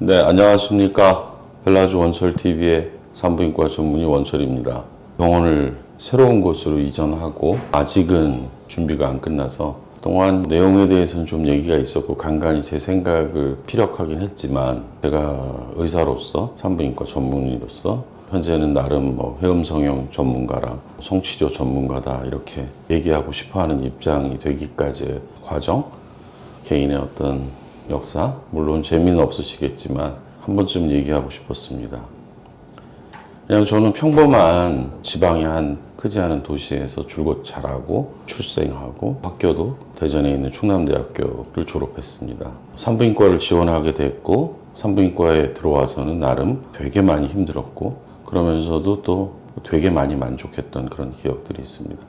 네, 안녕하십니까. 벨라즈 원철TV의 산부인과 전문의 원철입니다. 병원을 새로운 곳으로 이전하고 아직은 준비가 안 끝나서 그동안 내용에 대해서는 좀 얘기가 있었고 간간히 제 생각을 피력하긴 했지만 제가 의사로서 산부인과 전문의로서 현재는 나름 회음성형 전문가랑 성치료 전문가다 이렇게 얘기하고 싶어하는 입장이 되기까지의 과정, 개인의 어떤 역사, 물론 재미는 없으시겠지만 한 번쯤 얘기하고 싶었습니다. 그냥 저는 평범한 지방의 한 크지 않은 도시에서 줄곧 자라고 출생하고 학교도 대전에 있는 충남대학교를 졸업했습니다. 산부인과를 지원하게 됐고 산부인과에 들어와서는 나름 되게 많이 힘들었고 그러면서도 또 되게 많이 만족했던 그런 기억들이 있습니다.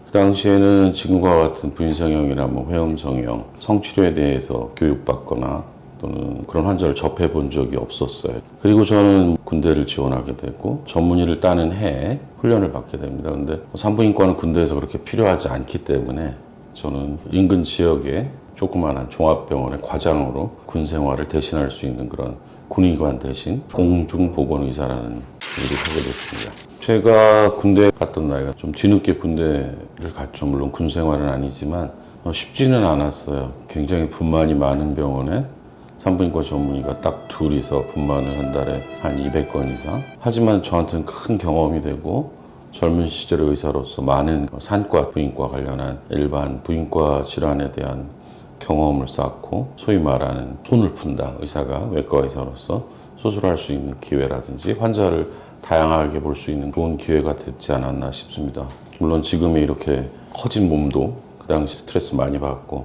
그 당시에는 지금과 같은 부인성형이나 회음성형, 성치료에 대해서 교육받거나 또는 그런 환자를 접해본 적이 없었어요. 그리고 저는 군대를 지원하게 되고 전문의를 따는 해에 훈련을 받게 됩니다. 근데 산부인과는 군대에서 그렇게 필요하지 않기 때문에 저는 인근 지역의 조그마한 종합병원의 과장으로 군 생활을 대신할 수 있는 그런 군의관 대신 공중보건의사라는 일을 하게 됐습니다. 제가 군대 갔던 나이가 좀 뒤늦게 군대를 갔죠. 물론 군 생활은 아니지만 쉽지는 않았어요. 굉장히 분만이 많은 병원에 산부인과 전문의가 딱 둘이서 분만을 한 달에 한 200건 이상. 하지만 저한테는 큰 경험이 되고 젊은 시절의 의사로서 많은 산과 부인과 관련한 일반 부인과 질환에 대한 경험을 쌓고 소위 말하는 손을 푼다. 의사가 외과 의사로서 수술할 수 있는 기회라든지 환자를 다양하게 볼 수 있는 좋은 기회가 됐지 않았나 싶습니다. 물론 지금의 이렇게 커진 몸도 그 당시 스트레스 많이 받고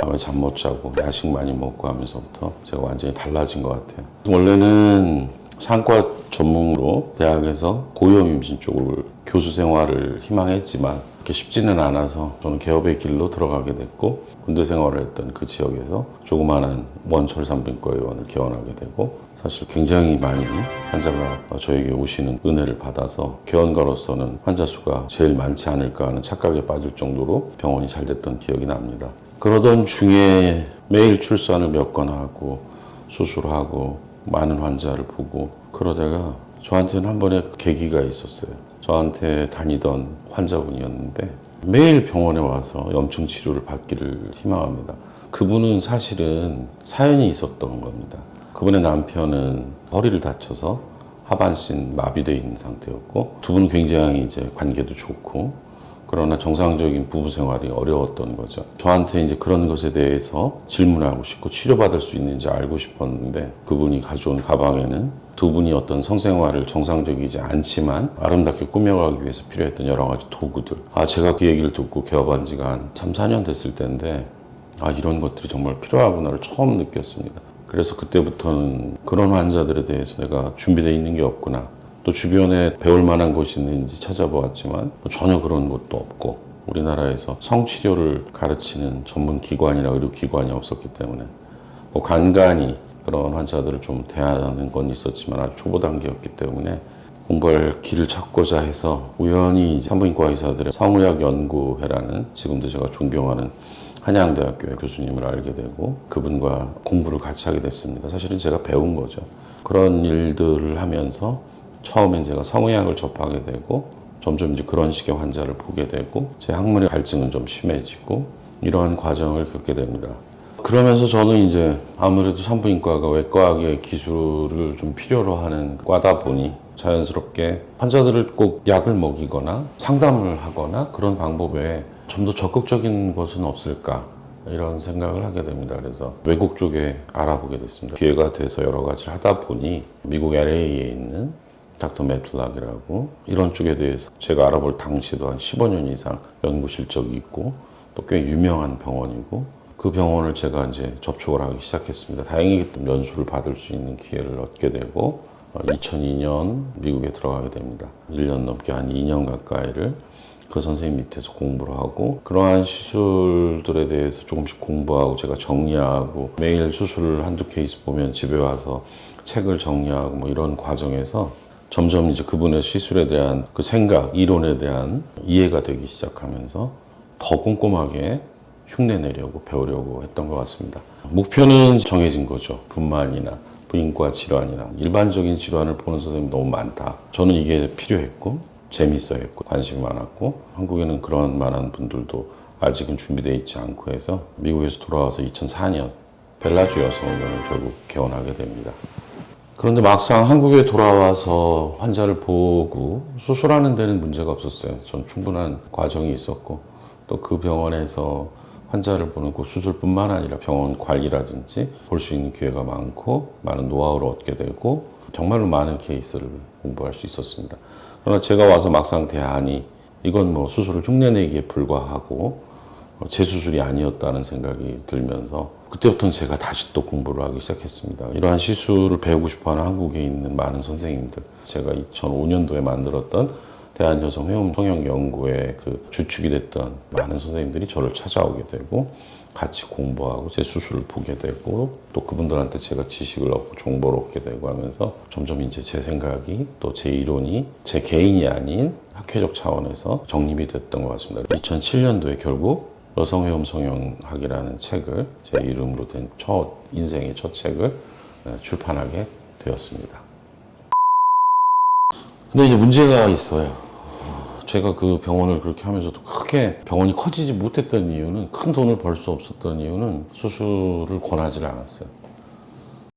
밤에 잠 못 자고 야식 많이 먹고 하면서부터 제가 완전히 달라진 것 같아요. 원래는 산과 전문으로 대학에서 고위험 임신 쪽을 교수 생활을 희망했지만 그렇게 쉽지는 않아서 저는 개업의 길로 들어가게 됐고 군대 생활을 했던 그 지역에서 조그마한 원철 산부인과 의원을 개원하게 되고 사실 굉장히 많이 환자가 저에게 오시는 은혜를 받아서 개원가로서는 환자 수가 제일 많지 않을까 하는 착각에 빠질 정도로 병원이 잘 됐던 기억이 납니다. 그러던 중에 매일 출산을 몇 건 하고 수술하고 많은 환자를 보고 그러다가 저한테는 한 번의 계기가 있었어요. 저한테 다니던 환자분이었는데 매일 병원에 와서 염증 치료를 받기를 희망합니다. 그분은 사실은 사연이 있었던 겁니다. 그분의 남편은 허리를 다쳐서 하반신 마비되어 있는 상태였고 두 분은 굉장히 이제 관계도 좋고 그러나 정상적인 부부 생활이 어려웠던 거죠. 저한테 이제 그런 것에 대해서 질문하고 싶고 치료받을 수 있는지 알고 싶었는데 그분이 가져온 가방에는 두 분이 어떤 성생활을 정상적이지 않지만 아름답게 꾸며가기 위해서 필요했던 여러 가지 도구들. 제가 그 얘기를 듣고 개업한 지가 한 3, 4년 됐을 때인데 이런 것들이 정말 필요하구나를 처음 느꼈습니다. 그래서 그때부터는 그런 환자들에 대해서 내가 준비되어 있는 게 없구나. 또 주변에 배울 만한 곳이 있는지 찾아보았지만 전혀 그런 곳도 없고 우리나라에서 성치료를 가르치는 전문 기관이나 의료기관이 없었기 때문에 간간히 그런 환자들을 좀 대하는 건 있었지만 아주 초보 단계였기 때문에 공부할 길을 찾고자 해서 우연히 산부인과 의사들의 성의학연구회라는 지금도 제가 존경하는 한양대학교의 교수님을 알게 되고 그분과 공부를 같이 하게 됐습니다. 사실은 제가 배운 거죠. 그런 일들을 하면서 처음엔 제가 성의학을 접하게 되고 점점 이제 그런 식의 환자를 보게 되고 제 학문의 갈증은 좀 심해지고 이러한 과정을 겪게 됩니다. 그러면서 저는 이제 아무래도 산부인과가 외과학의 기술을 좀 필요로 하는 과다 보니 자연스럽게 환자들을 꼭 약을 먹이거나 상담을 하거나 그런 방법 외에 좀 더 적극적인 것은 없을까 이런 생각을 하게 됩니다. 그래서 외국 쪽에 알아보게 됐습니다. 기회가 돼서 여러 가지를 하다 보니 미국 LA에 있는 닥터 매틀락이라고 이런 쪽에 대해서 제가 알아볼 당시에도 한 15년 이상 연구 실적이 있고 또 꽤 유명한 병원이고 그 병원을 제가 이제 접촉을 하기 시작했습니다. 다행히 연수를 받을 수 있는 기회를 얻게 되고 2002년 미국에 들어가게 됩니다. 1년 넘게 한 2년 가까이를 그 선생님 밑에서 공부를 하고 그러한 시술들에 대해서 조금씩 공부하고 제가 정리하고 매일 수술을 한두 케이스 보면 집에 와서 책을 정리하고 이런 과정에서 점점 이제 그분의 시술에 대한 그 생각, 이론에 대한 이해가 되기 시작하면서 더 꼼꼼하게 흉내내려고 배우려고 했던 것 같습니다. 목표는 정해진 거죠. 분만이나 산부인과 질환이나 일반적인 질환을 보는 선생님이 너무 많다. 저는 이게 필요했고 재밌어 했고 관심이 많았고 한국에는 그런 만한 분들도 아직은 준비되어 있지 않고 해서 미국에서 돌아와서 2004년 벨라주 여성의원을 결국 개원하게 됩니다. 그런데 막상 한국에 돌아와서 환자를 보고 수술하는 데는 문제가 없었어요. 전 충분한 과정이 있었고 또 그 병원에서 환자를 보는 그 수술뿐만 아니라 병원 관리라든지 볼 수 있는 기회가 많고 많은 노하우를 얻게 되고 정말로 많은 케이스를 공부할 수 있었습니다. 그러나 제가 와서 막상 대안이 이건 뭐 수술을 흉내내기에 불과하고 재수술이 아니었다는 생각이 들면서 그때부터는 제가 다시 또 공부를 하기 시작했습니다. 이러한 시술을 배우고 싶어하는 한국에 있는 많은 선생님들, 제가 2005년도에 만들었던 대한여성 성형연구의 그 주축이 됐던 많은 선생님들이 저를 찾아오게 되고 같이 공부하고 제 수술을 보게 되고 또 그분들한테 제가 지식을 얻고 정보를 얻게 되고 하면서 점점 이제 제 생각이 또 제 이론이 제 개인이 아닌 학회적 차원에서 정립이 됐던 것 같습니다. 2007년도에 결국 여성회음 성형학이라는 책을 제 이름으로 된 인생의 첫 책을 출판하게 되었습니다. 근데 이제 문제가 있어요. 제가 그 병원을 그렇게 하면서도 크게 병원이 커지지 못했던 이유는 큰 돈을 벌 수 없었던 이유는 수술을 권하지 않았어요.